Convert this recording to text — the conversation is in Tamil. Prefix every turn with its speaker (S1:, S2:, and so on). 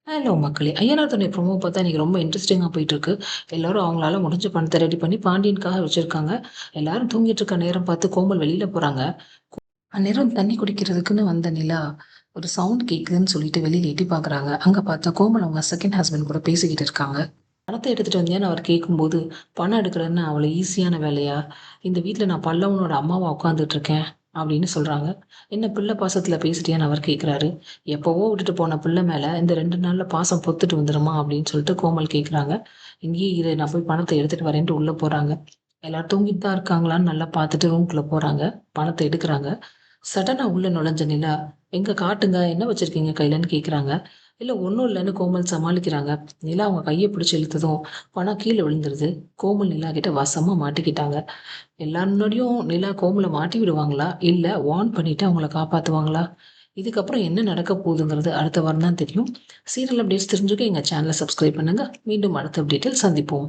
S1: ஹலோ மக்களே! ஐயனார் துணை ப்ரோமோ பார்த்தா இன்னைக்கு ரொம்ப இன்ட்ரஸ்டிங்கா போயிட்டுருக்கு. எல்லாரும் அவங்களால முடிஞ்ச பணத்த ரெடி பண்ணி பாண்டியனுக்காக வச்சிருக்காங்க. எல்லாரும் தூங்கிட்டு இருக்க நேரம் பார்த்து கோமல் வெளியில போறாங்க. அந்நேரம் தண்ணி குடிக்கிறதுக்குன்னு வந்த நிலா, ஒரு சவுண்ட் கேட்குதுன்னு சொல்லிட்டு வெளியில எட்டி பார்க்குறாங்க. அங்க பார்த்தா கோமல் அவங்க செகண்ட் ஹஸ்பண்ட் கூட பேசிக்கிட்டு இருக்காங்க. "பணத்த எடுத்துட்டு வந்தியான்னு?" அவர் கேட்கும்போது, "பணம் எடுக்கிறதுன்னா அவ்வளோ ஈஸியான வேலையா? இந்த வீட்ல நான் பல்லவனோட அம்மாவா உட்காந்துட்டு இருக்கேன்." அப்படின்னு சொல்றாங்க. "என்ன பிள்ளை பாசத்துல பேசுறியான்னு?" அவர் கேட்குறாரு. "எப்பவோ விட்டுட்டு போன பிள்ளை மேல இந்த 2 நாள்ல பாசம் பொத்துட்டு வந்துருமா?" அப்படின்னு சொல்லிட்டு கோமல் கேட்குறாங்க. "இங்கேயே இரு, நான் போய் பணத்த எடுத்துட்டு வரேன்ட்டு" உள்ள போறாங்க. எல்லாரும் தூங்கிட்டு தான் இருக்காங்களான்னு நல்லா பார்த்துட்டு ரூம்குள்ள போறாங்க. பணத்த எடுக்குறாங்க. சடனா உள்ள நுழைஞ்ச நிலா, "எங்க காட்டுங்க, என்ன வச்சிருக்கீங்க கையிலன்னு?" கேட்குறாங்க. "இல்ல ஒண்ணும் இல்லன்னு" கோமல் சமாளிக்கிறாங்க. நிலா அவங்க கைய பிடிச்சு இழுத்ததும், பணம் கீழ விழுந்துருது. கோமல் நிலா கிட்ட வசமா மாட்டிக்கிட்டாங்க. எல்லார் முன்னாடியும் நிலா கோமல மாட்டி விடுவாங்களா? இல்ல வார்ன் பண்ணிட்டு அவங்கள காப்பாத்துவாங்களா? இதுக்கப்புறம் என்ன நடக்க போகுதுங்கிறது அடுத்த வாரம் தான் தெரியும். சீரியல் அப்டேட்ஸ் தெரிஞ்சுக்க எங்க சேனல சப்ஸ்கிரைப் பண்ணுங்க. மீண்டும் அடுத்த அப்டேட்டில் சந்திப்போம்.